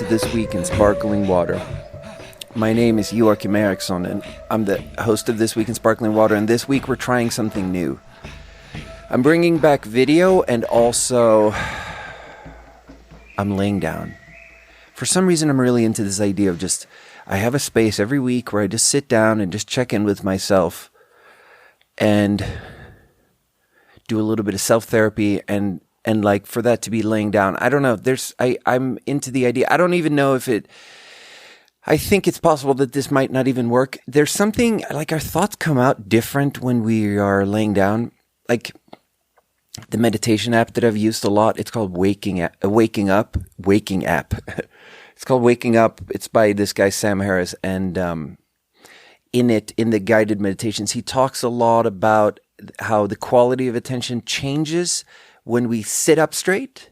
This Week in Sparkling Water. My name is Joachim Eriksson, and I'm the host of This Week in Sparkling Water, and this week we're trying something new. I'm bringing back video, and also I'm laying down. For some reason, I'm really into this idea of just, I have a space every week where I just sit down and just check in with myself and do a little bit of self-therapy and like for that to be laying down. I don't know. I'm into the idea. I don't even know if I think it's possible that this might not even work. There's something like our thoughts come out different when we are laying down. Like the meditation app that I've used a lot, it's called Waking App. It's called Waking Up. It's by this guy, Sam Harris. And in the guided meditations, he talks a lot about how the quality of attention changes when we sit up straight.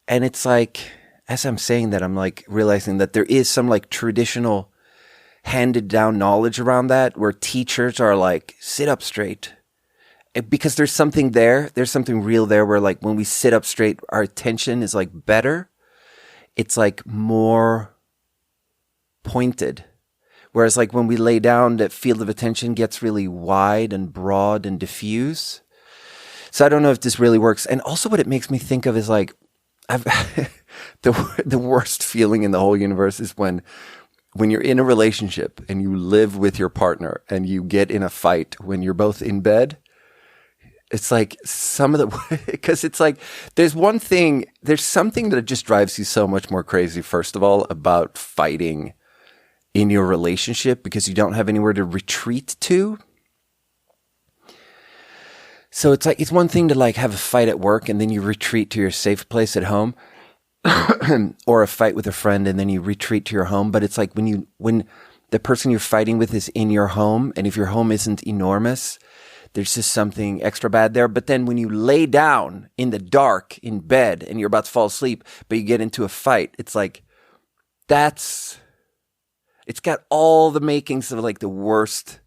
And it's like, as I'm saying that, I'm like realizing that there is some like traditional handed down knowledge around that where teachers are like, sit up straight. Because there's something there. There's something real there where like when we sit up straight, our attention is like better. It's like more pointed. Whereas like when we lay down, that field of attention gets really wide and broad and diffuse. So I don't know if this really works. And also what it makes me think of is like, the worst feeling in the whole universe is when you're in a relationship and you live with your partner and you get in a fight when you're both in bed. It's like because it's like, there's something that just drives you so much more crazy, first of all, about fighting in your relationship because you don't have anywhere to retreat to. So it's like, it's one thing to like have a fight at work and then you retreat to your safe place at home or a fight with a friend and then you retreat to your home. But it's like when the person you're fighting with is in your home, and if your home isn't enormous, there's just something extra bad there. But then when you lay down in the dark in bed and you're about to fall asleep, but you get into a fight, it's like, it's got all the makings of like the worst.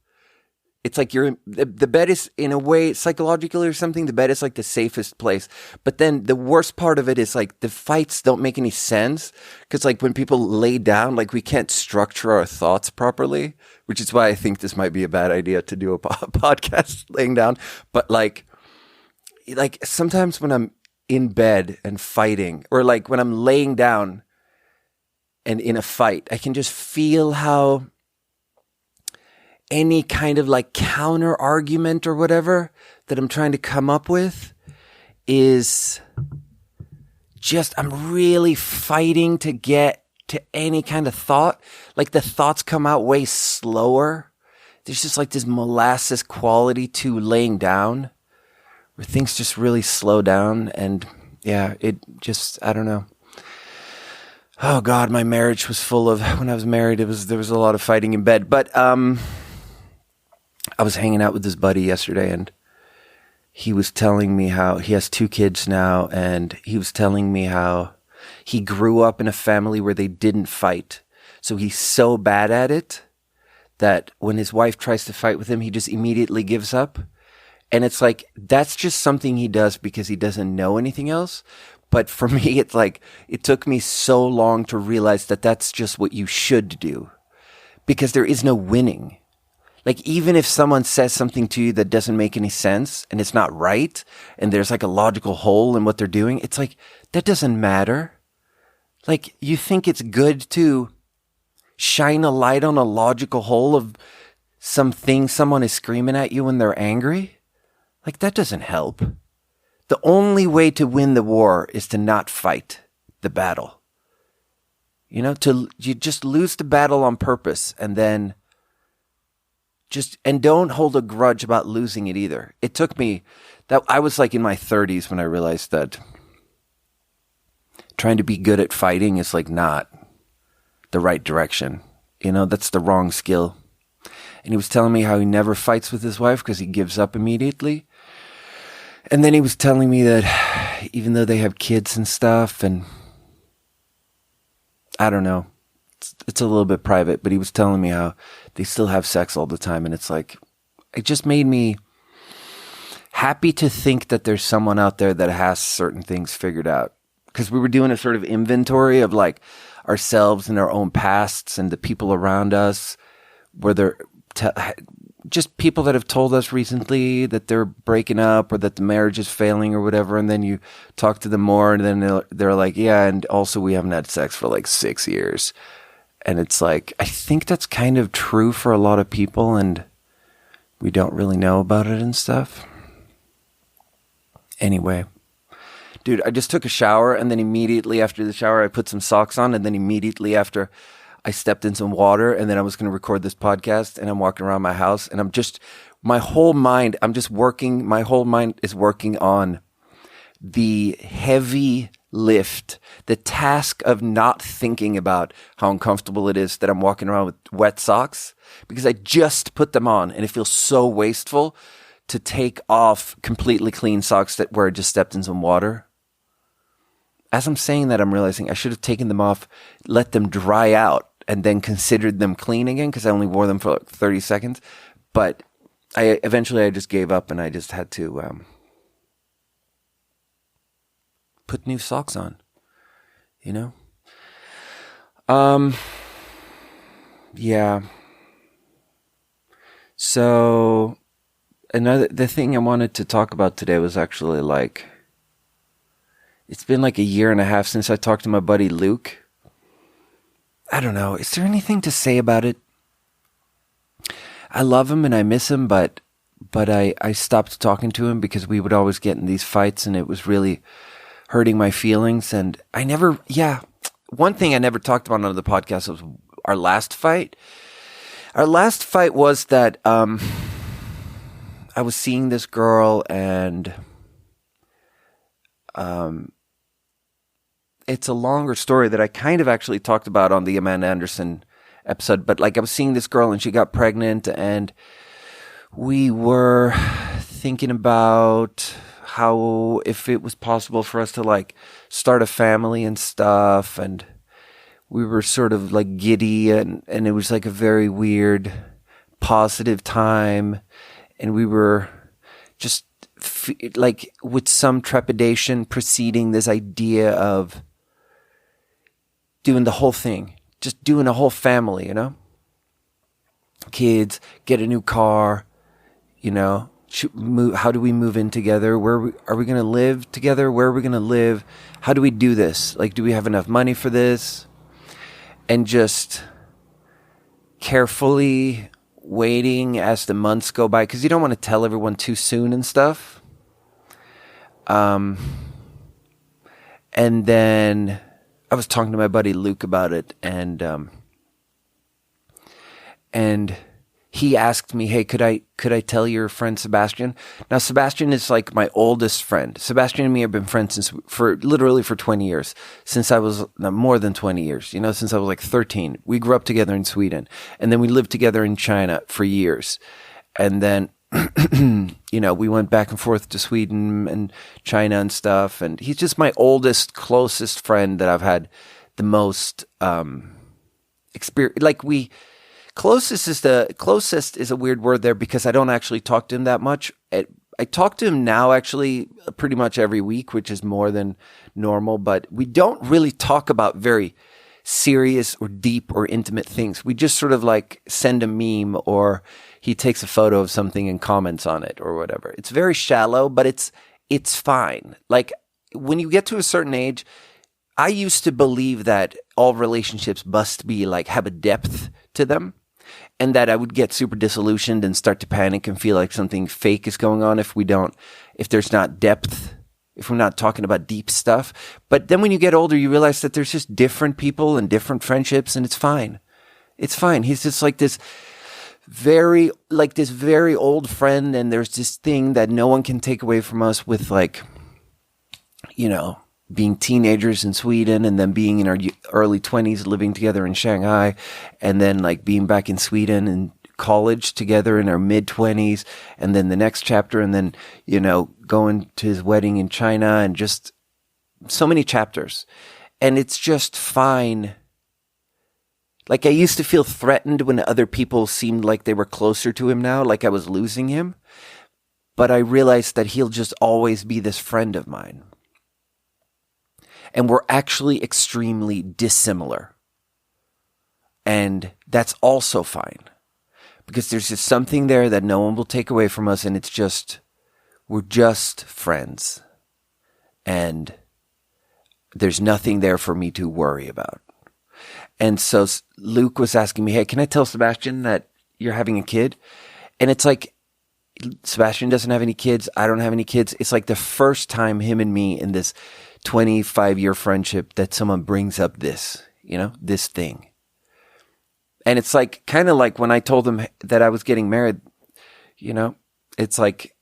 It's like the bed is, in a way, psychologically or something, the bed is like the safest place. But then the worst part of it is like the fights don't make any sense. Because like when people lay down, like we can't structure our thoughts properly, which is why I think this might be a bad idea to do a podcast laying down. But like sometimes when I'm in bed and fighting, or like when I'm laying down and in a fight, I can just feel how any kind of like counter argument or whatever that I'm trying to come up with is just, I'm really fighting to get to any kind of thought. Like the thoughts come out way slower. There's just like this molasses quality to laying down where things just really slow down. And yeah, it just, I don't know. Oh God, my marriage was full of, when I was married, there was a lot of fighting in bed. But I was hanging out with this buddy yesterday, and he was telling me how he has 2 kids now, and he was telling me how he grew up in a family where they didn't fight. So he's so bad at it that when his wife tries to fight with him, he just immediately gives up. And it's like, that's just something he does because he doesn't know anything else. But for me, it's like, it took me so long to realize that that's just what you should do, because there is no winning. Like, even if someone says something to you that doesn't make any sense and it's not right, and there's like a logical hole in what they're doing, it's like, that doesn't matter. Like, you think it's good to shine a light on a logical hole of something someone is screaming at you when they're angry? Like, that doesn't help. The only way to win the war is to not fight the battle. You know, you just lose the battle on purpose, and then and don't hold a grudge about losing it either. It took me that I was like in my 30s when I realized that trying to be good at fighting is like not the right direction. You know, that's the wrong skill. And he was telling me how he never fights with his wife because he gives up immediately. And then he was telling me that even though they have kids and stuff, and I don't know, it's a little bit private, but he was telling me how they still have sex all the time. And it's like, it just made me happy to think that there's someone out there that has certain things figured out. Because we were doing a sort of inventory of like ourselves and our own pasts and the people around us, where they're just people that have told us recently that they're breaking up or that the marriage is failing or whatever. And then you talk to them more and then they're like, yeah, and also we haven't had sex for like 6 years. And it's like, I think that's kind of true for a lot of people and we don't really know about it and stuff. Anyway, dude, I just took a shower and then immediately after the shower, I put some socks on and then immediately after I stepped in some water and then I was going to record this podcast and I'm walking around my house and my whole mind is working on the heavy lift, the task of not thinking about how uncomfortable it is that I'm walking around with wet socks because I just put them on and it feels so wasteful to take off completely clean socks where I just stepped in some water. As I'm saying that, I'm realizing I should have taken them off, let them dry out, and then considered them clean again because I only wore them for like 30 seconds. But I just gave up and I just had to put new socks on, you know? Yeah. So the thing I wanted to talk about today was actually like, it's been like a year and a half since I talked to my buddy Luke. I don't know. Is there anything to say about it? I love him and I miss him, but I stopped talking to him because we would always get in these fights and it was really hurting my feelings. And one thing I never talked about on the podcast was our last fight. Our last fight was that I was seeing this girl and it's a longer story that I kind of actually talked about on the Amanda Anderson episode, but like I was seeing this girl and she got pregnant and we were thinking about how if it was possible for us to like start a family and stuff, and we were sort of like giddy and it was like a very weird positive time and we were just like with some trepidation preceding this idea of doing the whole thing, just doing a whole family, you know, kids, get a new car, you know, how do we move in together? Are we going to live together? Where are we going to live? How do we do this? Like, do we have enough money for this? And just carefully waiting as the months go by, because you don't want to tell everyone too soon and stuff. And then I was talking to my buddy Luke about it, and he asked me, "Hey, could I tell your friend Sebastian?" Now, Sebastian is like my oldest friend. Sebastian and me have been friends for 20 years, since I was more than 20 years. You know, since I was like 13. We grew up together in Sweden, and then we lived together in China for years, and then you know, we went back and forth to Sweden and China and stuff. And he's just my oldest, closest friend that I've had the most experience. Like closest is a weird word there because I don't actually talk to him that much. I talk to him now actually pretty much every week, which is more than normal. But we don't really talk about very serious or deep or intimate things. We just sort of like send a meme or he takes a photo of something and comments on it or whatever. It's very shallow, but it's fine. Like when you get to a certain age, I used to believe that all relationships must be like have a depth to them, and that I would get super disillusioned and start to panic and feel like something fake is going on if there's not depth, if we're not talking about deep stuff. But then when you get older, you realize that there's just different people and different friendships, and it's fine. It's fine. He's just like this very old friend, and there's this thing that no one can take away from us with, like, you know, being teenagers in Sweden and then being in our early 20s living together in Shanghai, and then like being back in Sweden in college together in our mid 20s, and then the next chapter, and then, you know, going to his wedding in China, and just so many chapters. And it's just fine. Like, I used to feel threatened when other people seemed like they were closer to him now, like I was losing him. But I realized that he'll just always be this friend of mine. And we're actually extremely dissimilar. And that's also fine. Because there's just something there that no one will take away from us, and it's just, we're just friends. And there's nothing there for me to worry about. And so Luke was asking me, hey, can I tell Sebastian that you're having a kid? And it's like, Sebastian doesn't have any kids. I don't have any kids. It's like the first time him and me in this 25-year friendship that someone brings up this, this thing. And it's like, kind of like when I told him that I was getting married, it's like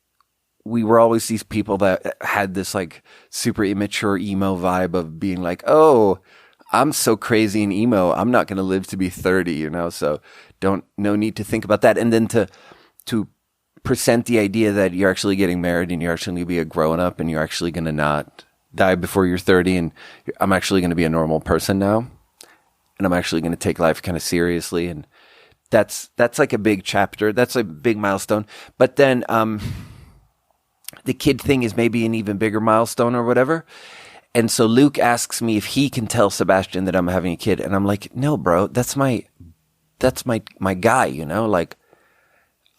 we were always these people that had this like super immature emo vibe of being like, oh, I'm so crazy and emo. I'm not going to live to be 30, so no need to think about that. And then to present the idea that you're actually getting married and you're actually going to be a grown up and you're actually going to not die before you're 30 and I'm actually going to be a normal person now. And I'm actually going to take life kind of seriously. And that's like a big chapter. That's a big milestone. But then the kid thing is maybe an even bigger milestone or whatever. And so Luke asks me if he can tell Sebastian that I'm having a kid. And I'm like, no, bro, that's my guy, like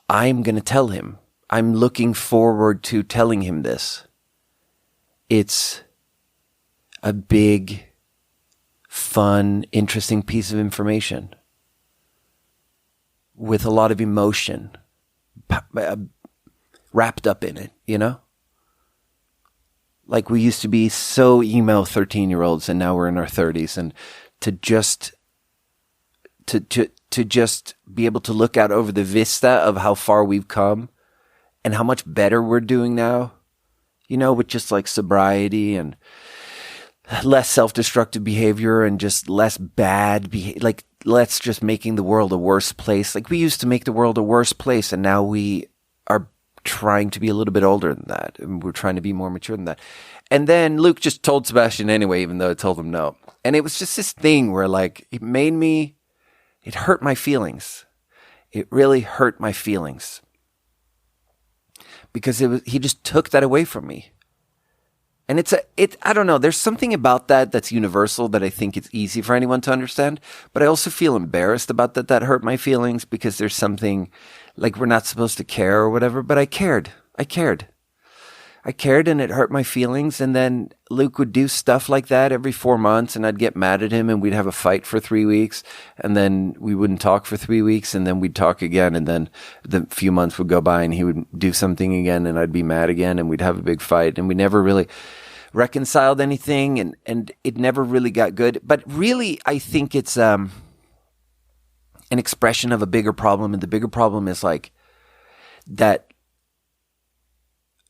I'm going to tell him. I'm looking forward to telling him this. It's a big, fun, interesting piece of information with a lot of emotion wrapped up in it, Like we used to be so emo 13-year-olds and now we're in our 30s, and to just be able to look out over the vista of how far we've come and how much better we're doing now, with just like sobriety and less self-destructive behavior and just less bad behavior, like less just making the world a worse place. Like we used to make the world a worse place, and now we are trying to be a little bit older than that, and we're trying to be more mature than that. And then Luke just told Sebastian anyway, even though I told him no. And it was just this thing where like it hurt my feelings. It really hurt my feelings because he just took that away from me. And I don't know, there's something about that that's universal that I think it's easy for anyone to understand, but I also feel embarrassed about that hurt my feelings because there's something like we're not supposed to care or whatever, but I cared and it hurt my feelings. And then Luke would do stuff like that every 4 months and I'd get mad at him and we'd have a fight for 3 weeks and then we wouldn't talk for 3 weeks and then we'd talk again. And then the few months would go by and he would do something again and I'd be mad again and we'd have a big fight and we never really reconciled anything and it never really got good. But really, I think it's an expression of a bigger problem. And the bigger problem is like that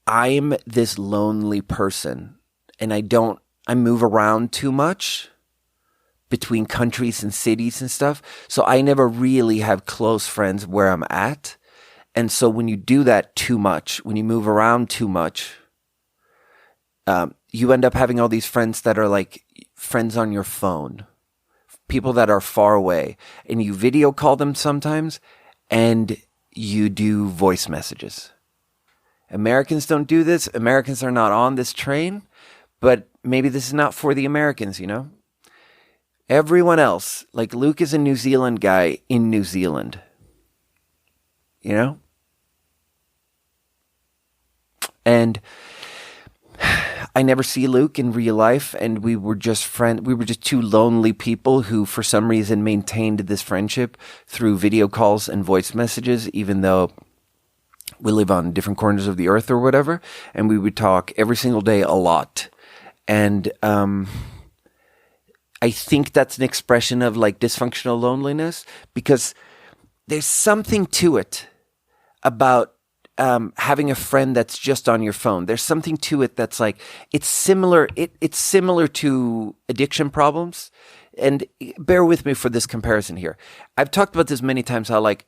I'm this lonely person and I move around too much between countries and cities and stuff. So I never really have close friends where I'm at. And so when you do that too much, when you move around too much, you end up having all these friends that are like friends on your phone, people that are far away, and you video call them sometimes and you do voice messages. Americans don't do this. Americans are not on this train, but maybe this is not for the Americans, Everyone else, like Luke is a New Zealand guy in New Zealand, And I never see Luke in real life, and we were just two lonely people who for some reason maintained this friendship through video calls and voice messages, even though we live on different corners of the earth or whatever, and we would talk every single day a lot. And I think that's an expression of like dysfunctional loneliness because there's something to it about having a friend that's just on your phone. There's something to it that's like, it's similar. It's similar to addiction problems. And bear with me for this comparison here. I've talked about this many times, how like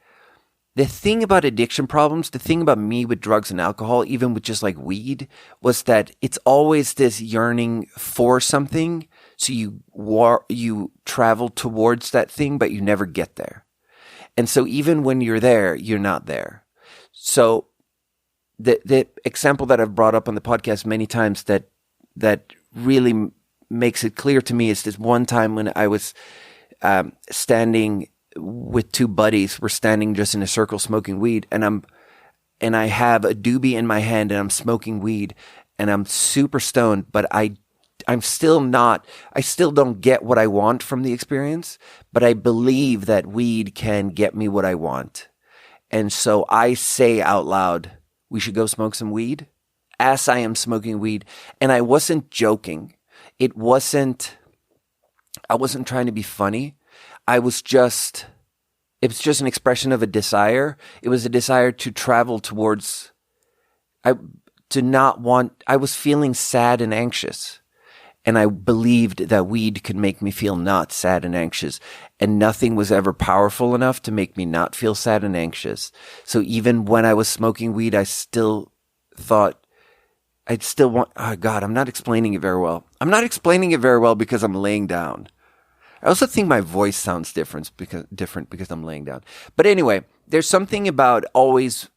the thing about addiction problems, the thing about me with drugs and alcohol, even with just like weed, was that it's always this yearning for something. So you travel towards that thing, but you never get there. And so even when you're there, you're not there. So the example that I've brought up on the podcast many times that really makes it clear to me is this one time when I was standing with two buddies. We're standing just in a circle smoking weed, and I have a doobie in my hand and I'm smoking weed and I'm super stoned, but I'm still not, I still don't get what I want from the experience, but I believe that weed can get me what I want. And so I say out loud, we should go smoke some weed, as I am smoking weed. And I wasn't joking. I wasn't trying to be funny. It was just an expression of a desire. It was a desire to travel towards, I was feeling sad and anxious. And I believed that weed could make me feel not sad and anxious. And nothing was ever powerful enough to make me not feel sad and anxious. So even when I was smoking weed, I still thought, oh God, I'm not explaining it very well. I'm not explaining it very well because I'm laying down. I also think my voice sounds different because I'm laying down. But anyway, there's something about always,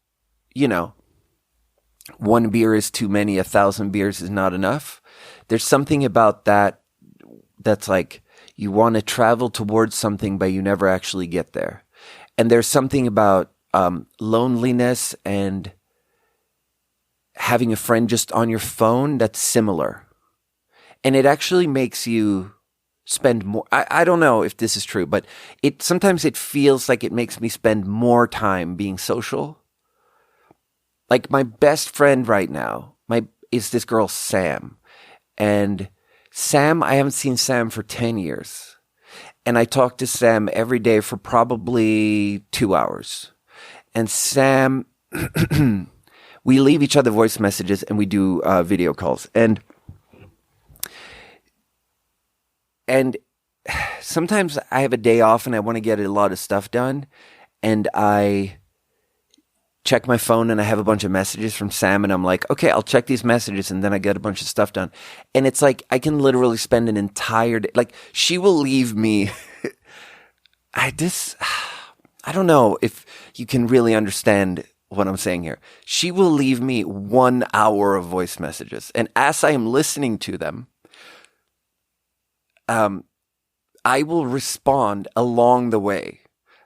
one beer is too many, 1,000 beers is not enough. There's something about that's like you want to travel towards something, but you never actually get there. And there's something about loneliness and having a friend just on your phone that's similar. And it actually makes you spend more. I don't know if this is true, but sometimes it feels like it makes me spend more time being social. Like my best friend right now is this girl, Sam. And Sam, I haven't seen Sam for 10 years. And I talk to Sam every day for probably 2 hours. And Sam, we leave each other voice messages and we do video calls. And sometimes I have a day off and I want to get a lot of stuff done. And I check my phone and I have a bunch of messages from Sam and I'm like, okay, I'll check these messages and then I get a bunch of stuff done. And it's like, I can literally spend an entire day, like she will leave me. I don't know if you can really understand what I'm saying here. She will leave me 1 hour of voice messages. And as I am listening to them, I will respond along the way.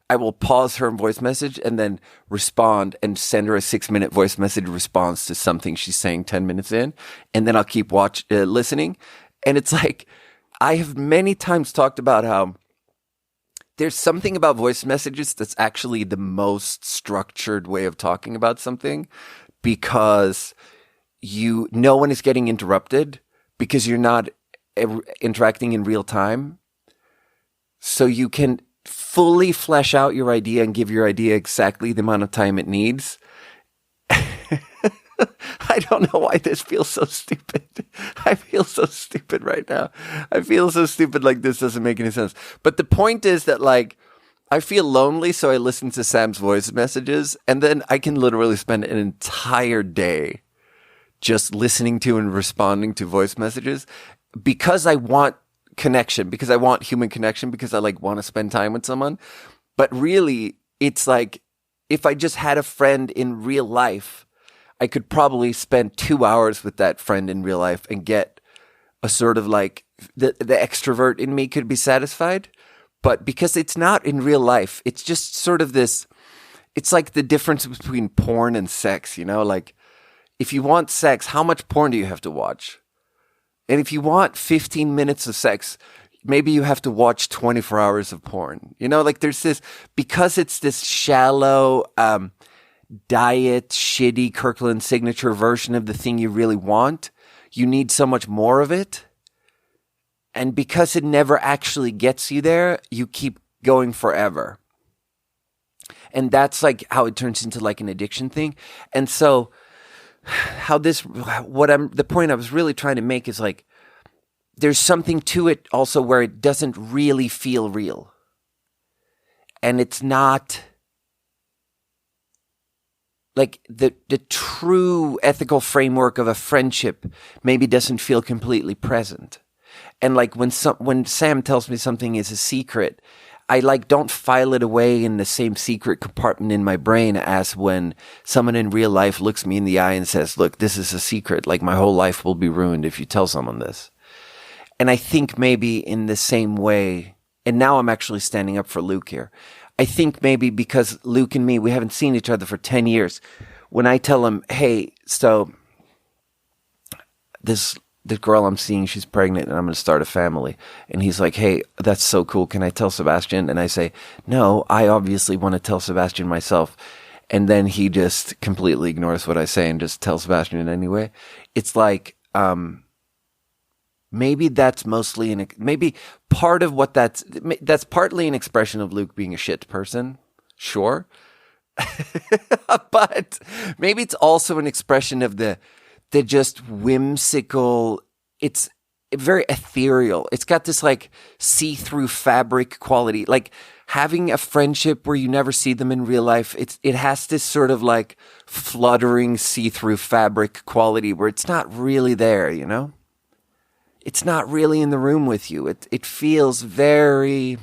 I will pause her voice message and then respond and send her a 6-minute voice message response to something she's saying 10 minutes in. And then I'll keep listening. And it's like, I have many times talked about how there's something about voice messages that's actually the most structured way of talking about something because no one is getting interrupted because you're not interacting in real time. So you can fully flesh out your idea and give your idea exactly the amount of time it needs. I don't know why this feels so stupid. I feel so stupid right now. I feel so stupid like this doesn't make any sense. But the point is that like I feel lonely, so I listen to Sam's voice messages and then I can literally spend an entire day just listening to and responding to voice messages because I want connection, because I want human connection, because I like want to spend time with someone. But really, it's like if I just had a friend in real life, I could probably spend 2 hours with that friend in real life and get a sort of like the extrovert in me could be satisfied. But because it's not in real life, it's just sort of this, it's like the difference between porn and sex, like if you want sex, how much porn do you have to watch? And if you want 15 minutes of sex, maybe you have to watch 24 hours of porn. Like there's this, because it's this shallow, diet, shitty Kirkland signature version of the thing you really want, you need so much more of it. And because it never actually gets you there, you keep going forever. And that's like how it turns into like an addiction thing. And so the point I was really trying to make is like, there's something to it also where it doesn't really feel real. And it's not like the true ethical framework of a friendship maybe doesn't feel completely present. And like when Sam tells me something is a secret, I like don't file it away in the same secret compartment in my brain as when someone in real life looks me in the eye and says, look, this is a secret. Like my whole life will be ruined if you tell someone this. And I think maybe in the same way, And now I'm actually standing up for Luke here. I think maybe because Luke and me, we haven't seen each other for 10 years. When I tell him, hey, so this girl I'm seeing, she's pregnant and I'm going to start a family. And he's like, hey, that's so cool. Can I tell Sebastian? And I say, no, I obviously want to tell Sebastian myself. And then he just completely ignores what I say and just tells Sebastian anyway. It's like, maybe that's mostly maybe part of what that's partly an expression of Luke being a shit person. Sure. But maybe it's also an expression of the just whimsical, it's very ethereal. It's got this like see-through fabric quality. Like having a friendship where you never see them in real life, it has this sort of like fluttering see-through fabric quality where it's not really there, you know? It's not really in the room with you. It feels very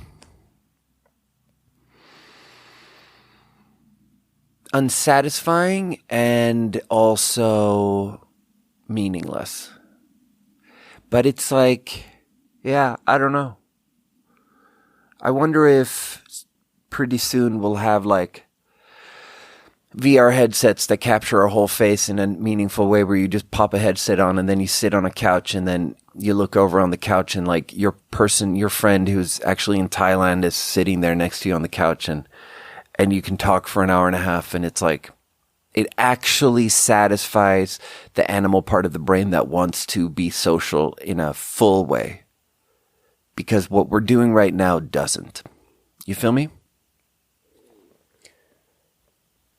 unsatisfying and also meaningless. But it's like, yeah, I don't know. I wonder if pretty soon we'll have like VR headsets that capture our whole face in a meaningful way where you just pop a headset on and then you sit on a couch and then you look over on the couch and like your friend who's actually in Thailand is sitting there next to you on the couch and you can talk for an hour and a half and it's like, it actually satisfies the animal part of the brain that wants to be social in a full way. Because what we're doing right now doesn't. You feel me?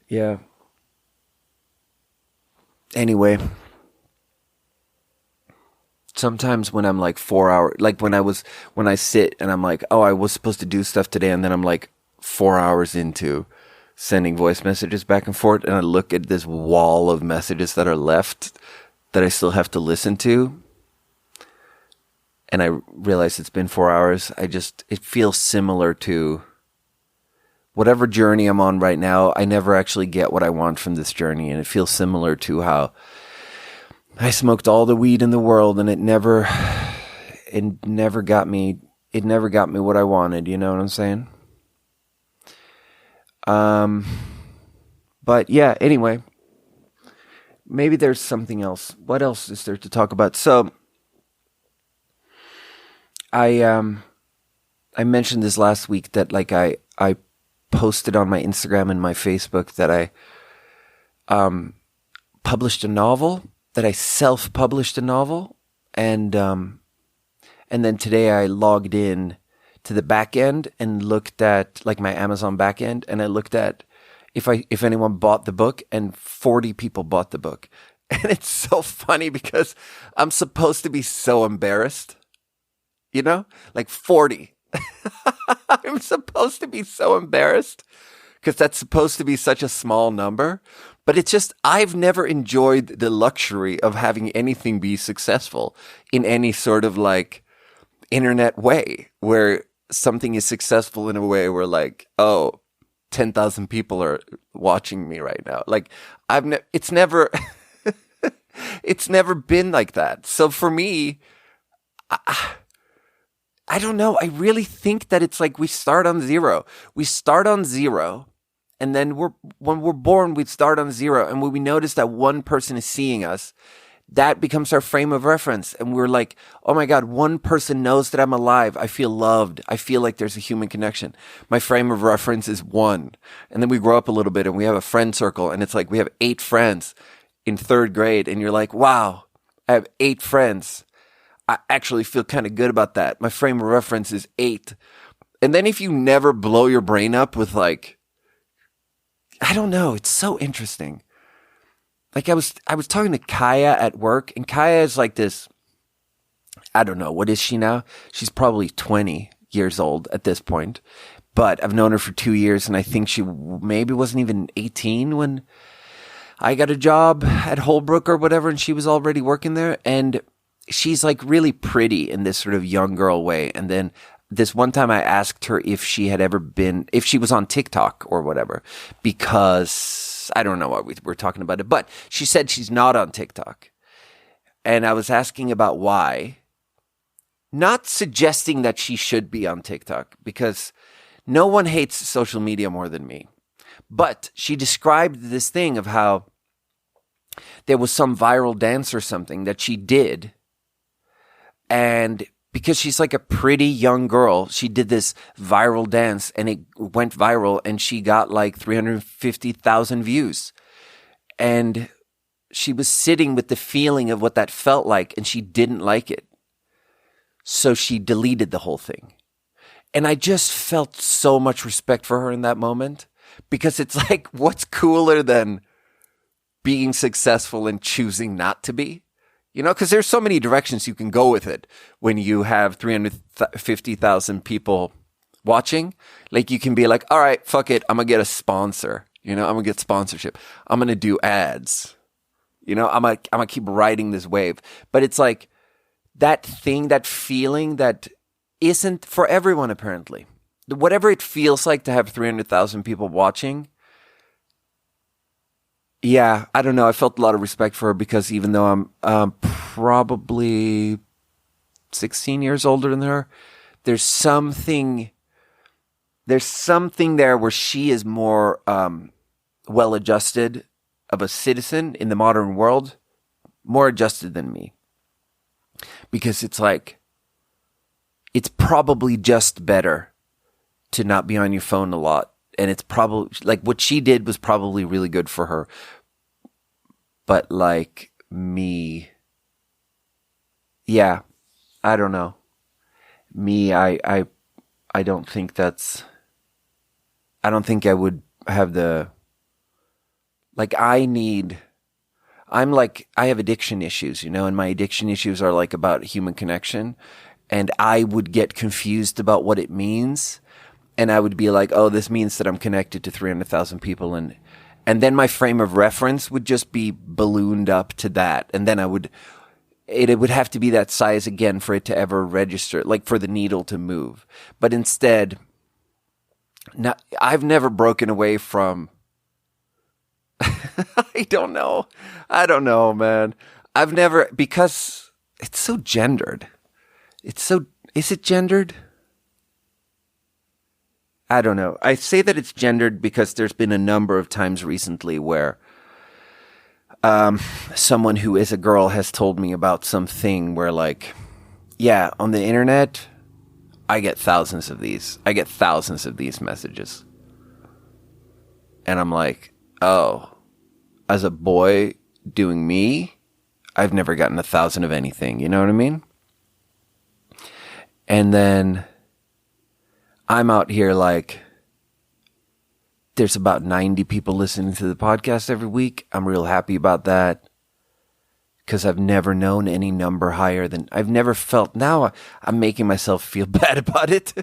Yeah. Anyway. Sometimes when I'm like 4 hours, like when I sit and I'm like, oh, I was supposed to do stuff today. And then I'm like 4 hours into sending voice messages back and forth. And I look at this wall of messages that are left that I still have to listen to. And I realize it's been 4 hours. It feels similar to whatever journey I'm on right now. I never actually get what I want from this journey. And it feels similar to how I smoked all the weed in the world and it never got me what I wanted. You know what I'm saying? But yeah, anyway, maybe there's something else. What else is there to talk about? So I mentioned this last week that like I posted on my Instagram and my Facebook that I published a novel, that I self-published a novel, and then today I logged in to the back end and looked at like my Amazon back end, and I looked at if anyone bought the book, and 40 people bought the book. And it's so funny because I'm supposed to be so embarrassed. You know, like 40. I'm supposed to be so embarrassed because that's supposed to be such a small number. But it's just, I've never enjoyed the luxury of having anything be successful in any sort of like internet way where something is successful in a way where like, oh, 10,000 people are watching me right now. Like it's never, it's never been like that. So for me, I don't know. I really think that it's like we start on zero. We start on zero, and then when we're born, we start on zero. And when we notice that one person is seeing us, that becomes our frame of reference. And we're like, oh my God, one person knows that I'm alive. I feel loved. I feel like there's a human connection. My frame of reference is one. And then we grow up a little bit and we have a friend circle, and it's like we have 8 friends in 3rd grade. And you're like, wow, I have 8 friends. I actually feel kind of good about that. My frame of reference is 8. And then if you never blow your brain up with like, I don't know, it's so interesting. Like I was talking to Kaya at work, and Kaya is like this, I don't know, what is she now? She's probably 20 years old at this point, but I've known her for 2 years, and I think she maybe wasn't even 18 when I got a job at Holbrook or whatever, and she was already working there. And she's like really pretty in this sort of young girl way. And then this one time I asked her if she was on TikTok or whatever, because I don't know why we're talking about it, but she said she's not on TikTok. And I was asking about why. not suggesting that she should be on TikTok, because no one hates social media more than me. But she described this thing of how there was some viral dance or something that she did. And because she's like a pretty young girl, she did this viral dance and it went viral and she got like 350,000 views. And she was sitting with the feeling of what that felt like and she didn't like it. So she deleted the whole thing. And I just felt so much respect for her in that moment, because it's like, what's cooler than being successful and choosing not to be? You know, because there's so many directions you can go with it when you have 350,000 people watching. Like, you can be like, all right, fuck it, I'm going to get a sponsor. You know, I'm going to get sponsorship. I'm going to do ads. You know, I'm going to keep riding this wave. But it's like that thing, that feeling that isn't for everyone, apparently. Whatever it feels like to have 300,000 people watching. Yeah, I don't know. I felt a lot of respect for her, because even though I'm probably 16 years older than her, there's something there where she is more well-adjusted of a citizen in the modern world, more adjusted than me. Because it's like, it's probably just better to not be on your phone a lot. And it's probably, like, what she did was probably really good for her. But like me, yeah, I don't know. Me, I don't think I don't think I would have the, like, I have addiction issues, you know, and my addiction issues are like about human connection. And I would get confused about what it means. And I would be like, oh, this means that I'm connected to 300,000 people. And then my frame of reference would just be ballooned up to that. And then it would have to be that size again for it to ever register, like for the needle to move. But instead, now, I've never broken away from, I don't know, man. I've never, because it's so gendered. Is it gendered? I don't know. I say that it's gendered because there's been a number of times recently where someone who is a girl has told me about something where, like, yeah, on the internet, I get thousands of these. I get thousands of these messages. And I'm like, oh, as a boy doing me, I've never gotten 1,000 of anything. You know what I mean? And then I'm out here like, there's about 90 people listening to the podcast every week. I'm real happy about that, because I've never known any number higher than, I've never felt, now I'm making myself feel bad about it.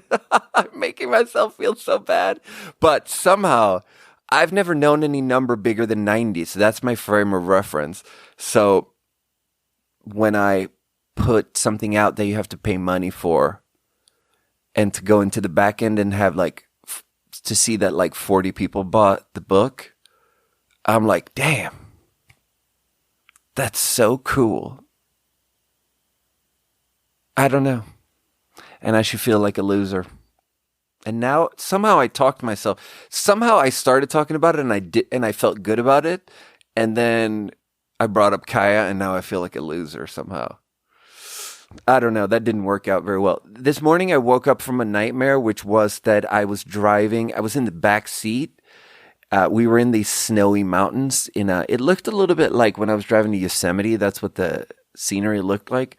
I'm making myself feel so bad. But somehow, I've never known any number bigger than 90. So that's my frame of reference. So when I put something out that you have to pay money for, and to go into the back end and have like, to see that like 40 people bought the book, I'm like, damn, that's so cool. I don't know. And I should feel like a loser. And now somehow I talked to myself. Somehow I started talking about it and I felt good about it. And then I brought up Kaya and now I feel like a loser somehow. I don't know. That didn't work out very well. This morning I woke up from a nightmare, which was that I was driving. I was in the back seat. We were in these snowy mountains. It looked a little bit like when I was driving to Yosemite. That's what the scenery looked like.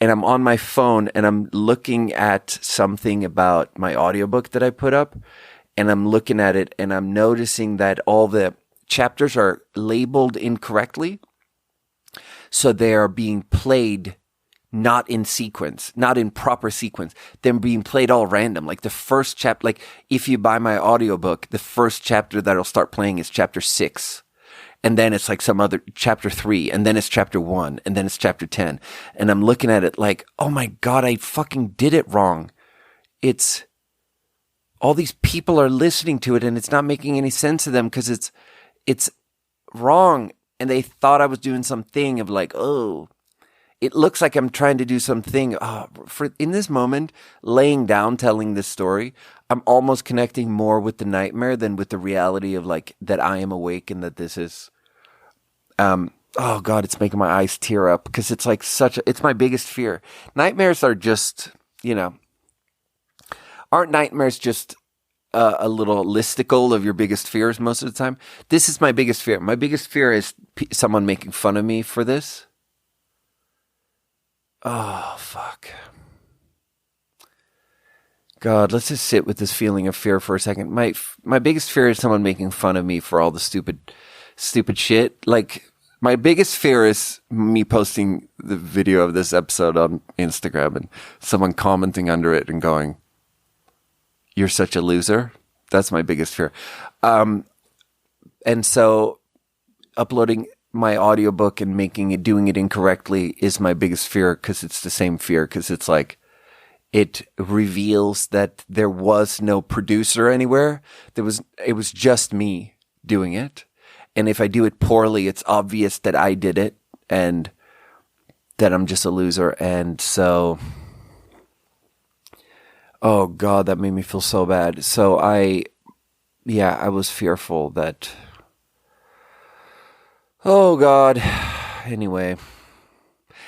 And I'm on my phone and I'm looking at something about my audiobook that I put up. And I'm looking at it and I'm noticing that all the chapters are labeled incorrectly. So they are being played not in sequence, not in proper sequence. They're being played all random. Like the first chapter, like if you buy my audiobook, the first chapter that'll start playing is chapter 6. And then it's like some other chapter 3. And then it's chapter 1. And then it's chapter 10. And I'm looking at it like, oh my God, I fucking did it wrong. It's all these people are listening to it and it's not making any sense to them because it's wrong. And they thought I was doing something of like, oh, it looks like I'm trying to do something. In this moment, laying down, telling this story, I'm almost connecting more with the nightmare than with the reality of like that I am awake and that this is. Oh God, it's making my eyes tear up because it's like it's my biggest fear. Nightmares are just, aren't nightmares just a little listicle of your biggest fears most of the time? This is my biggest fear. My biggest fear is someone making fun of me for this. Oh, fuck. God, let's just sit with this feeling of fear for a second. My biggest fear is someone making fun of me for all the stupid shit. Like, my biggest fear is me posting the video of this episode on Instagram and someone commenting under it and going, "You're such a loser." That's my biggest fear. And so uploading my audiobook and doing it incorrectly is my biggest fear because it's the same fear, because it's like it reveals that there was no producer anywhere. It was just me doing it. And if I do it poorly, it's obvious that I did it and that I'm just a loser. And so, oh God, that made me feel so bad. So I was fearful that, oh God. Anyway.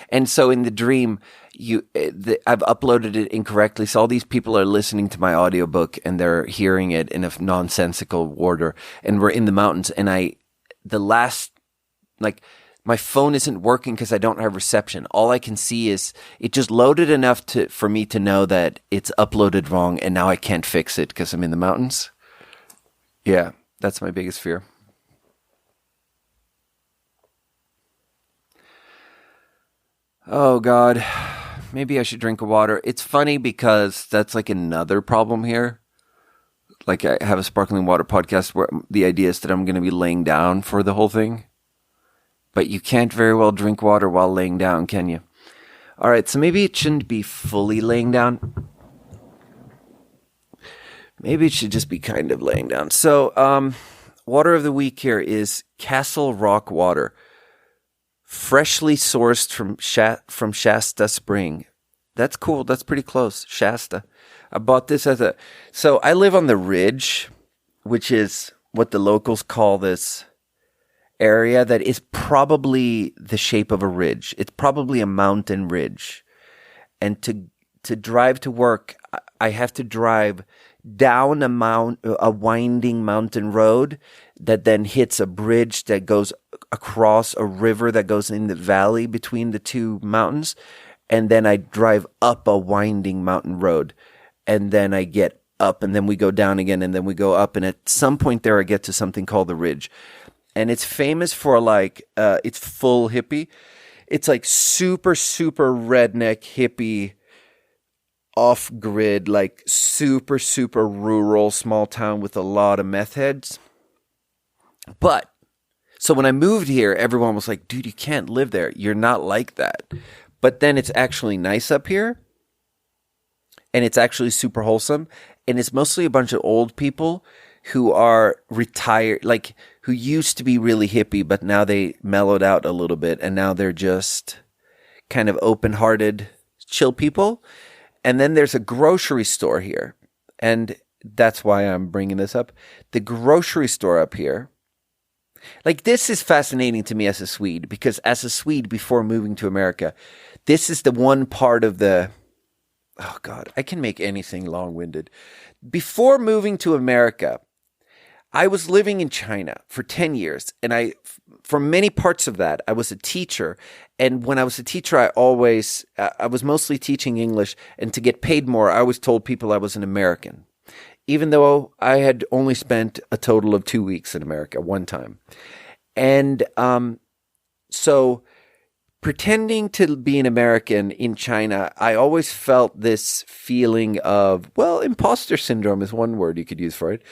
And so in the dream, I've uploaded it incorrectly. So all these people are listening to my audiobook and they're hearing it in a nonsensical order. And we're in the mountains. And my phone isn't working because I don't have reception. All I can see is it just loaded enough for me to know that it's uploaded wrong. And now I can't fix it because I'm in the mountains. Yeah, that's my biggest fear. Oh God, maybe I should drink water. It's funny because that's like another problem here. Like I have a sparkling water podcast where the idea is that I'm going to be laying down for the whole thing. But you can't very well drink water while laying down, can you? All right, so maybe it shouldn't be fully laying down. Maybe it should just be kind of laying down. So, water of the week here is Castle Rock water. Freshly sourced from Shasta Spring. That's cool. That's pretty close. Shasta. I bought this so I live on the ridge, which is what the locals call this area that is probably the shape of a ridge. It's probably a mountain ridge. And to drive to work, I have to drive down a winding mountain road that then hits a bridge that goes across a river that goes in the valley between the two mountains. And then I drive up a winding mountain road. And then I get up, and then we go down again, and then we go up. And at some point there, I get to something called the Ridge. And it's famous for it's full hippie. It's like super, super redneck hippie, off-grid, like super, super rural, small town with a lot of meth heads. But, so when I moved here, everyone was like, dude, you can't live there. You're not like that. But then it's actually nice up here. And it's actually super wholesome. And it's mostly a bunch of old people who are retired, like who used to be really hippie, but now they mellowed out a little bit. And now they're just kind of open-hearted, chill people. And then there's a grocery store here. And that's why I'm bringing this up. The grocery store up here. Like, this is fascinating to me as a Swede, because as a Swede before moving to America, this is the one part of oh God, I can make anything long-winded. Before moving to America, I was living in China for 10 years. And for many parts of that, I was a teacher. And when I was a teacher, I was mostly teaching English. And to get paid more, I always told people I was an American, even though I had only spent a total of 2 weeks in America one time. And so pretending to be an American in China, I always felt this feeling of, well, imposter syndrome is one word you could use for it.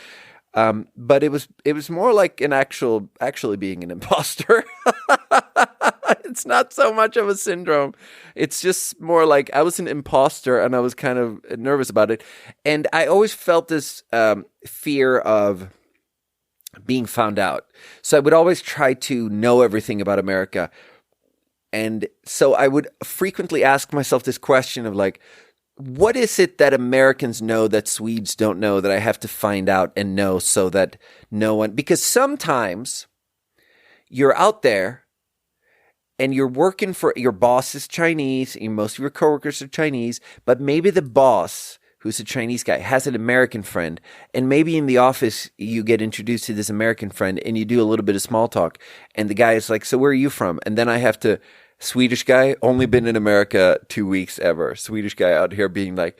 But it was more like actually being an imposter. It's not so much of a syndrome. It's just more like I was an imposter and I was kind of nervous about it. And I always felt this fear of being found out. So I would always try to know everything about America. And so I would frequently ask myself this question of like, what is it that Americans know that Swedes don't know that I have to find out and know so that no one, because sometimes you're out there and you're working for, your boss is Chinese, and most of your coworkers are Chinese, but maybe the boss, who's a Chinese guy, has an American friend, and maybe in the office you get introduced to this American friend and you do a little bit of small talk, and the guy is like, so where are you from? And then I have to, Swedish guy, only been in America 2 weeks ever. Swedish guy out here being like,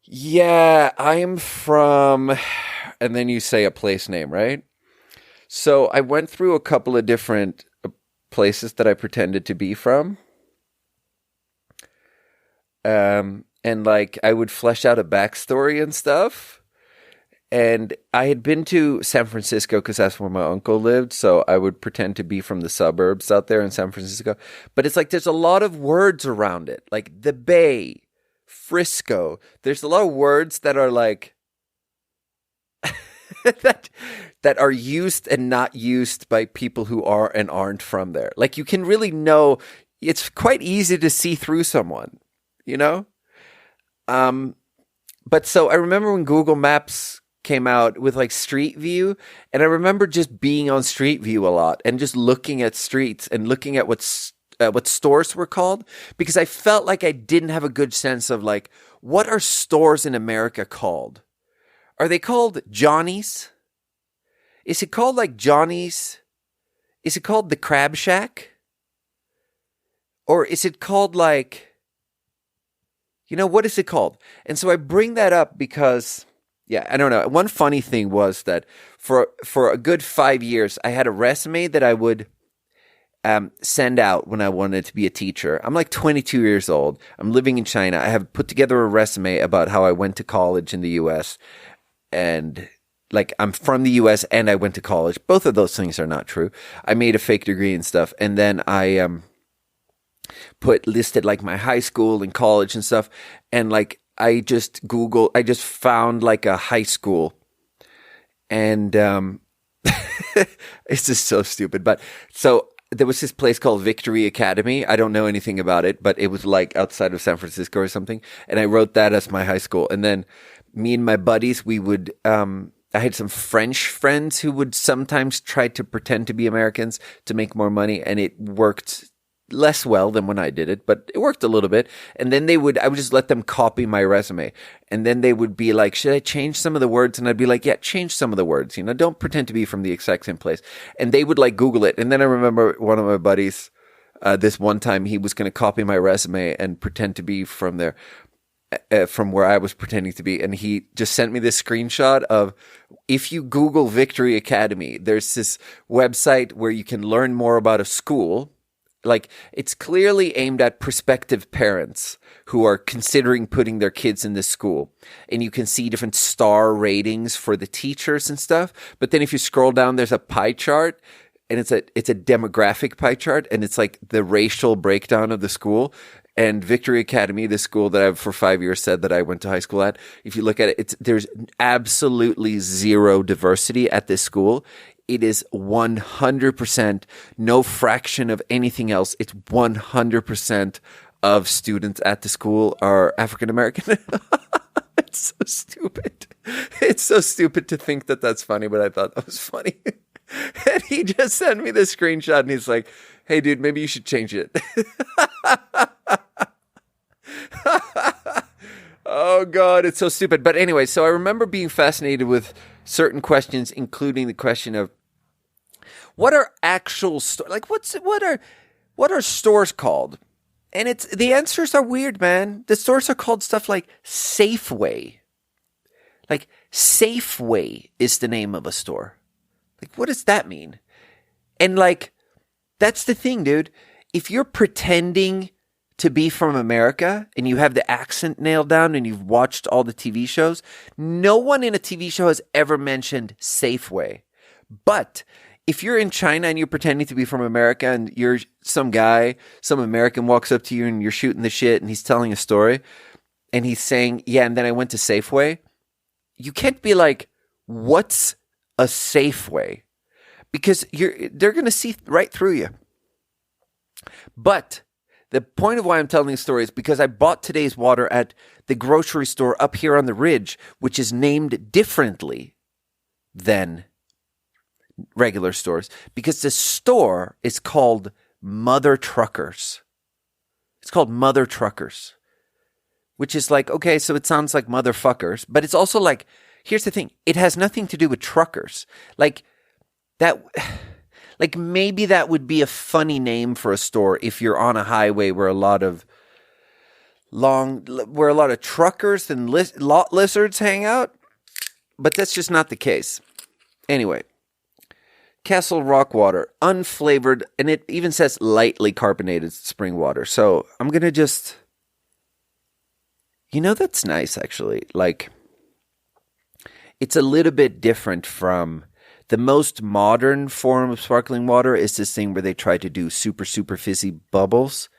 yeah, I am from, and then you say a place name, right? So I went through a couple of different places that I pretended to be from. And like I would flesh out a backstory and stuff. And I had been to San Francisco because that's where my uncle lived. So I would pretend to be from the suburbs out there in San Francisco. But it's like there's a lot of words around it, like the Bay, Frisco. There's a lot of words that are like that are used and not used by people who are and aren't from there. Like you can really know, it's quite easy to see through someone, you know? But so I remember when Google Maps came out with like Street View, and I remember just being on Street View a lot and just looking at streets and looking at what stores were called, because I felt like I didn't have a good sense of like, what are stores in America called? Are they called Johnny's? Is it called like Johnny's? Is it called the Crab Shack? Or is it called like, you know, what is it called? And so I bring that up because, yeah, I don't know. One funny thing was that for a good 5 years, I had a resume that I would send out when I wanted to be a teacher. I'm like 22 years old. I'm living in China. I have put together a resume about how I went to college in the U.S. and like I'm from the U.S. and I went to college. Both of those things are not true. I made a fake degree and stuff, and then I listed like my high school and college and stuff, and like I just found like a high school, and it's just so stupid. But so there was this place called Victory Academy. I don't know anything about it, but it was like outside of San Francisco or something. And I wrote that as my high school. And then me and my buddies, we would, I had some French friends who would sometimes try to pretend to be Americans to make more money. And it worked less well than when I did it, but it worked a little bit. And then I would just let them copy my resume. And then they would be like, should I change some of the words? And I'd be like, yeah, change some of the words. You know, don't pretend to be from the exact same place. And they would like Google it. And then I remember one of my buddies, this one time he was going to copy my resume and pretend to be from there, from where I was pretending to be. And he just sent me this screenshot of, if you Google Victory Academy, there's this website where you can learn more about a school. Like, it's clearly aimed at prospective parents who are considering putting their kids in this school. And you can see different star ratings for the teachers and stuff. But then if you scroll down, there's a pie chart, and it's a demographic pie chart, and it's like the racial breakdown of the school. And Victory Academy, the school that I've for 5 years said that I went to high school at, if you look at it, there's absolutely zero diversity at this school. It is 100%, no fraction of anything else. It's 100% of students at the school are African American. It's so stupid. It's so stupid to think that that's funny, but I thought that was funny. And he just sent me the screenshot and he's like, hey, dude, maybe you should change it. Oh, God, it's so stupid. But anyway, so I remember being fascinated with certain questions, including the question of, what are actual stores? Like, what are stores called? And the answers are weird, man. The stores are called stuff like Safeway. Like, Safeway is the name of a store. Like, what does that mean? And like, that's the thing, dude. If you're pretending to be from America and you have the accent nailed down and you've watched all the TV shows, no one in a TV show has ever mentioned Safeway. But if you're in China and you're pretending to be from America and you're some guy, some American walks up to you and you're shooting the shit and he's telling a story and he's saying, yeah, and then I went to Safeway, you can't be like, what's a Safeway? Because they're going to see right through you. But the point of why I'm telling this story is because I bought today's water at the grocery store up here on the ridge, which is named differently than regular stores, because the store is called Mother Truckers. It's called Mother Truckers, which is like, okay, so it sounds like motherfuckers, but it's also like, here's the thing, it has nothing to do with truckers. Like that, like maybe that would be a funny name for a store if you're on a highway where a lot of truckers and lot lizards hang out, but that's just not the case. Anyway, Castle Rock water, unflavored, and it even says lightly carbonated spring water. So I'm going to just, that's nice actually. Like, it's a little bit different from the most modern form of sparkling water is this thing where they try to do super, super fizzy bubbles.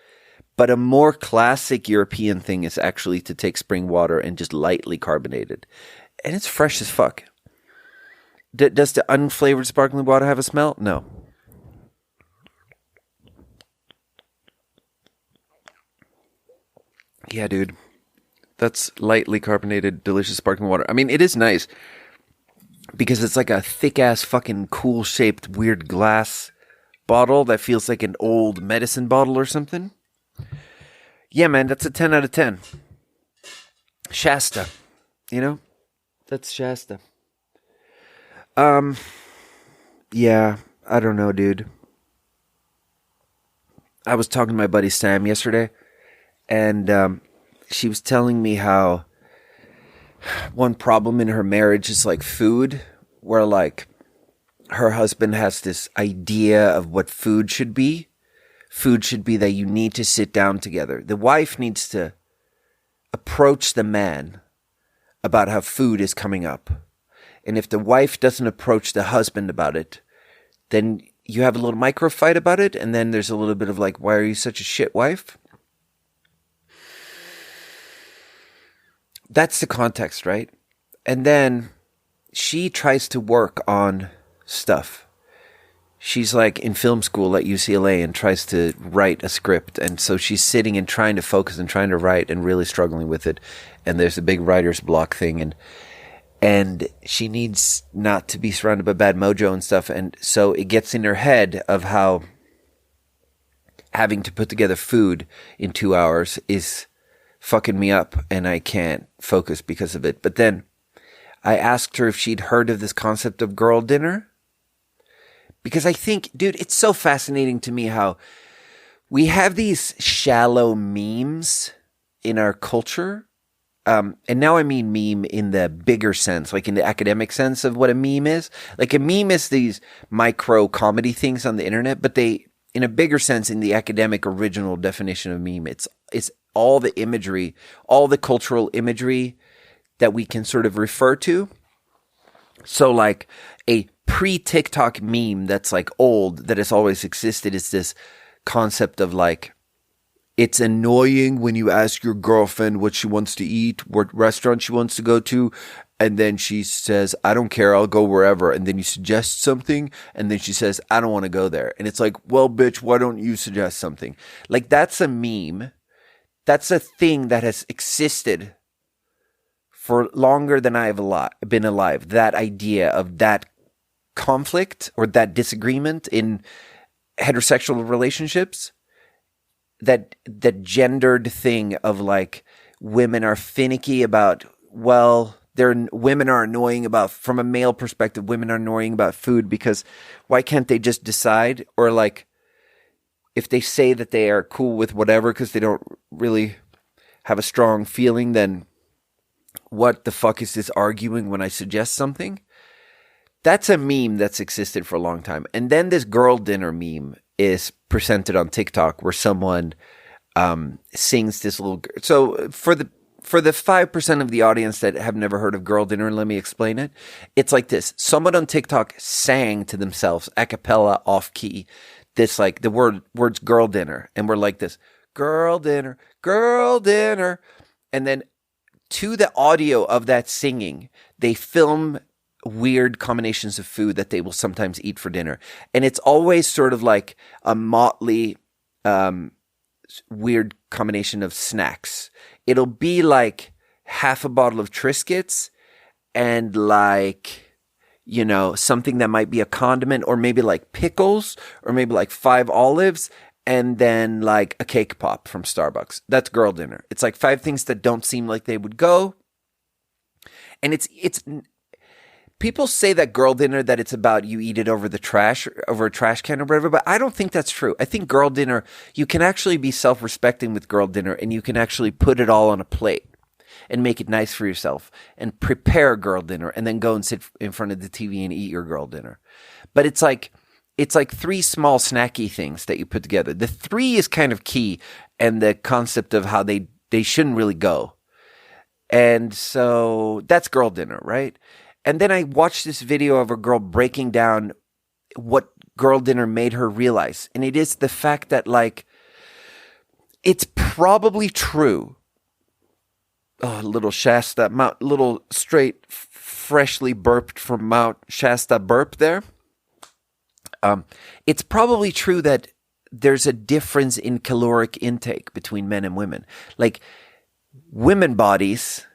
But a more classic European thing is actually to take spring water and just lightly carbonate it. And it's fresh as fuck. Does the unflavored sparkling water have a smell? No. Yeah, dude. That's lightly carbonated, delicious sparkling water. I mean, it is nice because it's like a thick-ass fucking cool-shaped weird glass bottle that feels like an old medicine bottle or something. Yeah, man, that's a 10 out of 10. Shasta. That's Shasta. Yeah, I don't know, dude. I was talking to my buddy Sam yesterday, and she was telling me how one problem in her marriage is like food, where like her husband has this idea of what food should be. Food should be that you need to sit down together. The wife needs to approach the man about how food is coming up. And if the wife doesn't approach the husband about it, then you have a little micro fight about it. And then there's a little bit of like, why are you such a shit wife? That's the context, right? And then she tries to work on stuff. She's like in film school at UCLA and tries to write a script. And so she's sitting and trying to focus and trying to write and really struggling with it. And there's a big writer's block thing. And she needs not to be surrounded by bad mojo and stuff. And so it gets in her head of how having to put together food in 2 hours is fucking me up and I can't focus because of it. But then I asked her if she'd heard of this concept of girl dinner. Because I think, dude, it's so fascinating to me how we have these shallow memes in our culture. And now I mean meme in the bigger sense, like in the academic sense of what a meme is. Like a meme is these micro comedy things on the internet, but they, in a bigger sense, in the academic original definition of meme, it's all the imagery, all the cultural imagery that we can sort of refer to. So like a pre-TikTok meme that's like old, that has always existed, is this concept of like, it's annoying when you ask your girlfriend what she wants to eat, what restaurant she wants to go to, and then she says, I don't care, I'll go wherever. And then you suggest something, and then she says, I don't want to go there. And it's like, well, bitch, why don't you suggest something? Like, that's a meme. That's a thing that has existed for longer than I have been alive. That idea of that conflict or that disagreement in heterosexual relationships. That gendered thing of like women are finicky about, well, women are annoying about, from a male perspective, women are annoying about food because why can't they just decide? Or like if they say that they are cool with whatever because they don't really have a strong feeling, then what the fuck is this arguing when I suggest something? That's a meme that's existed for a long time. And then this girl dinner meme is presented on TikTok where someone sings this little. So for the 5% of the audience that have never heard of girl dinner, let me explain it. It's like this. Someone on TikTok sang to themselves a cappella off key. This like the words girl dinner. And we're like this, girl dinner, girl dinner. And then to the audio of that singing, they film weird combinations of food that they will sometimes eat for dinner. And it's always sort of like a motley weird combination of snacks. It'll be like half a bottle of Triscuits and like, you know, something that might be a condiment, or maybe like pickles, or maybe like 5 olives, and then like a cake pop from Starbucks. That's girl dinner. It's like 5 things that don't seem like they would go. And it's people say that girl dinner, that it's about you eat it over the trash, over a trash can or whatever, but I don't think that's true. I think girl dinner, you can actually be self-respecting with girl dinner, and you can actually put it all on a plate and make it nice for yourself and prepare girl dinner and then go and sit in front of the TV and eat your girl dinner. But it's like 3 small snacky things that you put together. The 3 is kind of key, and the concept of how they shouldn't really go. And so that's girl dinner, right? And then I watched this video of a girl breaking down what girl dinner made her realize. And it is the fact that, like, it's probably true. Oh, little Shasta, little straight, freshly burped from Mount Shasta burp there. It's probably true that there's a difference in caloric intake between men and women. Like, women bodies,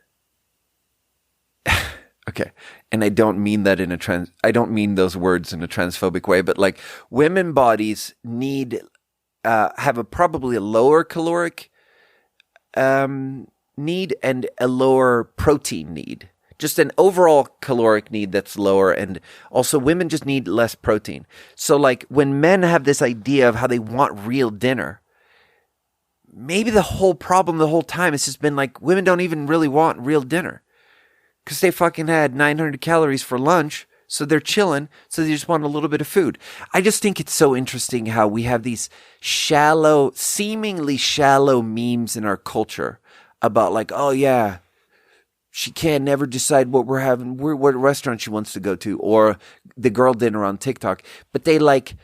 okay, and I don't mean that I don't mean those words in a transphobic way, but like, women bodies need, have probably a lower caloric, need and a lower protein need. Just an overall caloric need that's lower, and also women just need less protein. So like, when men have this idea of how they want real dinner, maybe the whole problem the whole time has just been like, women don't even really want real dinner because they fucking had 900 calories for lunch, so they're chilling, so they just want a little bit of food. I just think it's so interesting how we have these seemingly shallow memes in our culture about like, oh yeah, she can never decide what we're having, what restaurant she wants to go to, or the girl dinner on TikTok. But they like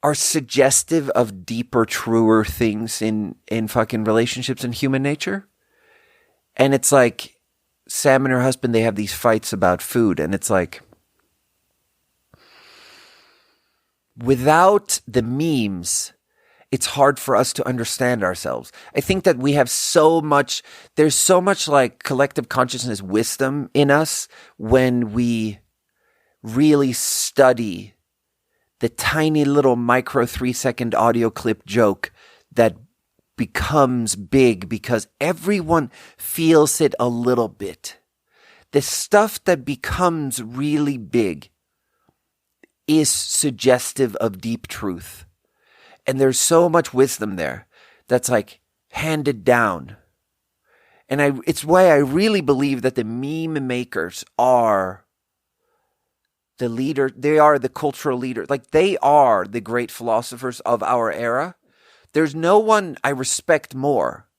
are suggestive of deeper, truer things in fucking relationships and human nature. And it's like Sam and her husband, they have these fights about food. And it's like, without the memes, it's hard for us to understand ourselves. I think that we have there's so much like collective consciousness wisdom in us when we really study the tiny little micro 3-second audio clip joke that becomes big because everyone feels it a little bit. The stuff that becomes really big is suggestive of deep truth. And there's so much wisdom there that's like handed down. And it's why I really believe that the meme makers are the leader. They are the cultural leader. Like, they are the great philosophers of our era. There's no one I respect more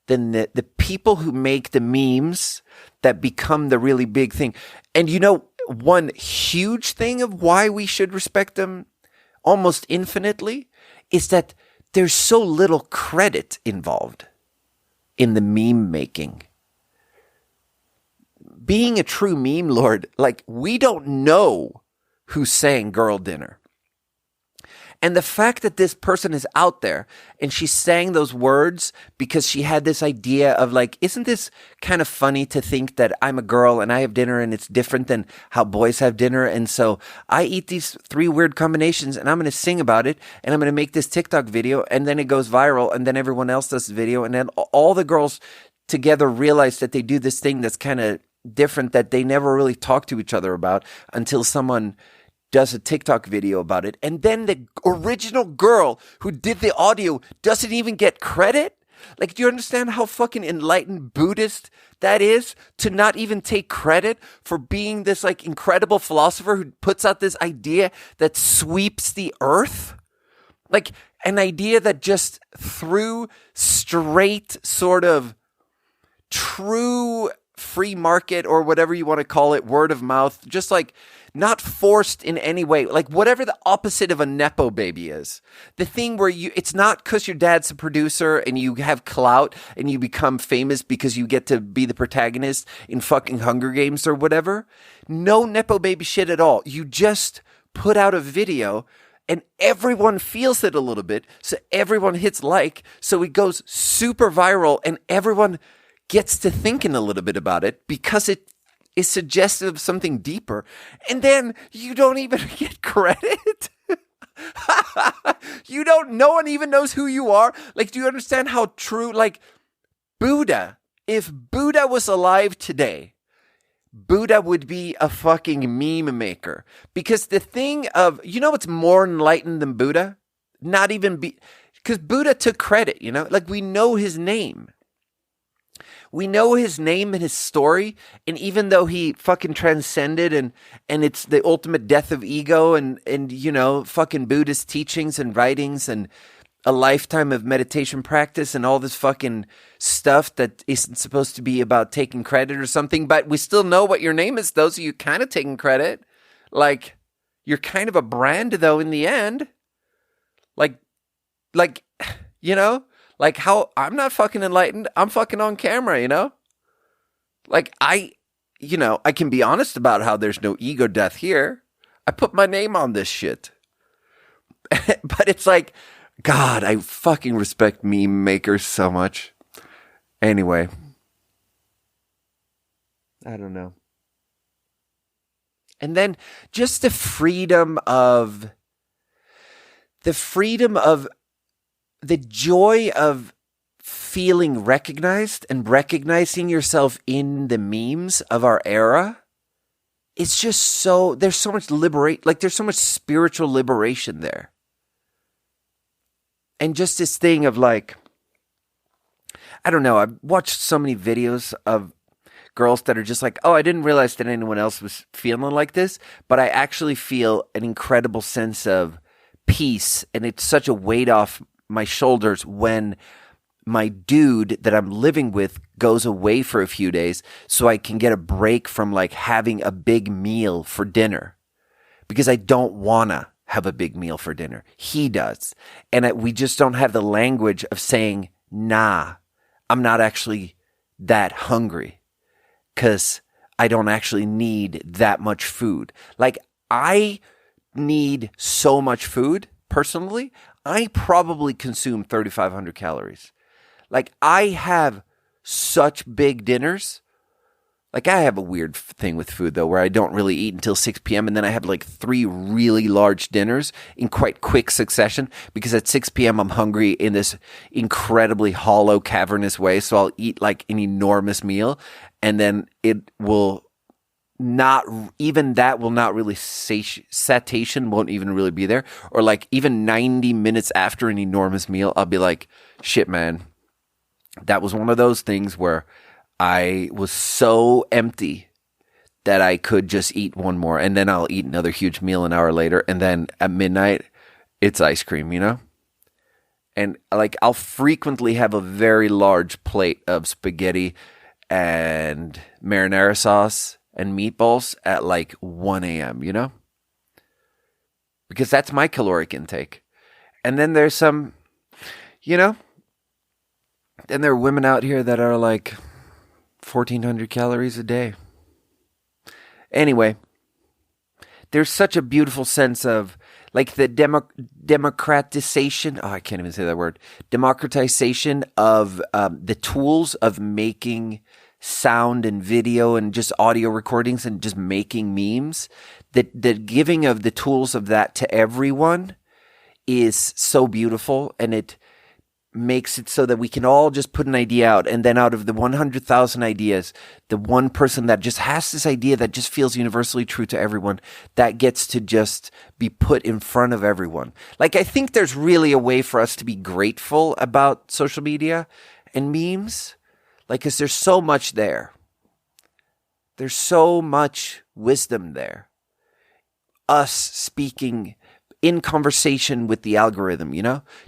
than the people who make the memes that become the really big thing. And you know, one huge thing of why we should respect them almost infinitely is that there's so little credit involved in the meme making. Being a true meme lord, like, we don't know who's saying girl dinner. And the fact that this person is out there and she's saying those words because she had this idea of like, isn't this kind of funny to think that I'm a girl and I have dinner and it's different than how boys have dinner. And so I eat these 3 weird combinations and I'm going to sing about it and I'm going to make this TikTok video, and then it goes viral, and then everyone else does the video. And then all the girls together realize that they do this thing that's kind of different that they never really talk to each other about until someone does a TikTok video about it. And then the original girl who did the audio doesn't even get credit. Like, do you understand how fucking enlightened Buddhist that is, to not even take credit for being this like incredible philosopher who puts out this idea that sweeps the earth? Like, an idea that just through straight sort of true free market, or whatever you want to call it, word of mouth, just like not forced in any way, like whatever the opposite of a Nepo baby is. The thing where it's not because your dad's a producer and you have clout and you become famous because you get to be the protagonist in fucking Hunger Games or whatever. No Nepo baby shit at all. You just put out a video and everyone feels it a little bit. So everyone hits like, so it goes super viral, and everyone gets to thinking a little bit about it because it is suggestive of something deeper. And then you don't even get credit. No one even knows who you are. Like, do you understand how true, like, Buddha, if Buddha was alive today, Buddha would be a fucking meme maker. Because the thing of, what's more enlightened than Buddha? Because Buddha took credit, like, we know his name. We know his name and his story, and even though he fucking transcended and it's the ultimate death of ego and fucking Buddhist teachings and writings and a lifetime of meditation practice and all this fucking stuff that isn't supposed to be about taking credit or something, but we still know what your name is though, so you're kind of taking credit. Like, you're kind of a brand though in the end. Like, like how I'm not fucking enlightened. I'm fucking on camera, Like I can be honest about how there's no ego death here. I put my name on this shit. But it's like, God, I fucking respect meme makers so much. Anyway. I don't know. And then just the freedom of the joy of feeling recognized and recognizing yourself in the memes of our era. It's just there's so much there's so much spiritual liberation there. And just this thing of like, I don't know, I've watched so many videos of girls that are just like, oh, I didn't realize that anyone else was feeling like this, but I actually feel an incredible sense of peace, and it's such a weight off my shoulders when my dude that I'm living with goes away for a few days so I can get a break from like having a big meal for dinner, because I don't want to have a big meal for dinner. He does. And we just don't have the language of saying, nah, I'm not actually that hungry because I don't actually need that much food. Like, I need so much food personally. I probably consume 3,500 calories. Like, I have such big dinners. Like, I have a weird thing with food, though, where I don't really eat until 6 p.m. And then I have like 3 really large dinners in quite quick succession, because at 6 p.m. I'm hungry in this incredibly hollow, cavernous way. So I'll eat like an enormous meal, and then it will not, even that will not really, satiation won't even really be there. Or like even 90 minutes after an enormous meal, I'll be like, shit, man, that was one of those things where I was so empty that I could just eat one more, and then I'll eat another huge meal an hour later, and then at midnight, it's ice cream, And like, I'll frequently have a very large plate of spaghetti and marinara sauce and meatballs at like 1 a.m., Because that's my caloric intake. And then there's some, then there are women out here that are like 1,400 calories a day. Anyway, there's such a beautiful sense of like the democratization. Oh, I can't even say that word. Democratization of the tools of making sound and video and just audio recordings and just making memes. The giving of the tools of that to everyone is so beautiful, and it makes it so that we can all just put an idea out, and then out of the 100,000 ideas, the one person that just has this idea that just feels universally true to everyone, that gets to just be put in front of everyone. Like, I think there's really a way for us to be grateful about social media and memes, like, because there's so much there. There's so much wisdom there. Us speaking in conversation with the algorithm,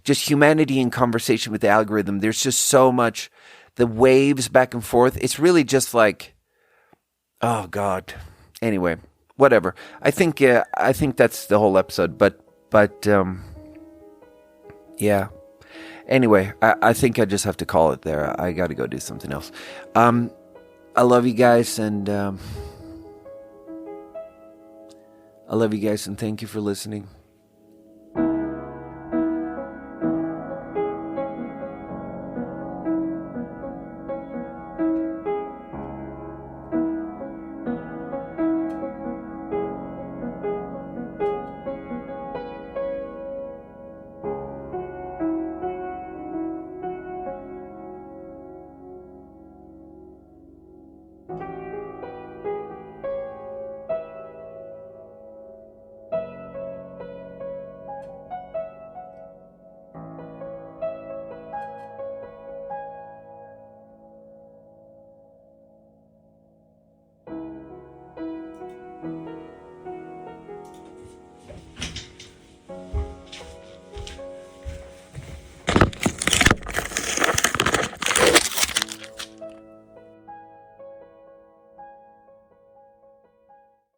just humanity in conversation with the algorithm. There's just so much, the waves back and forth. It's really just like, oh God. Anyway, whatever. I think that's the whole episode, but yeah. Anyway, I think I just have to call it there. I got to go do something else. I love you guys, and thank you for listening.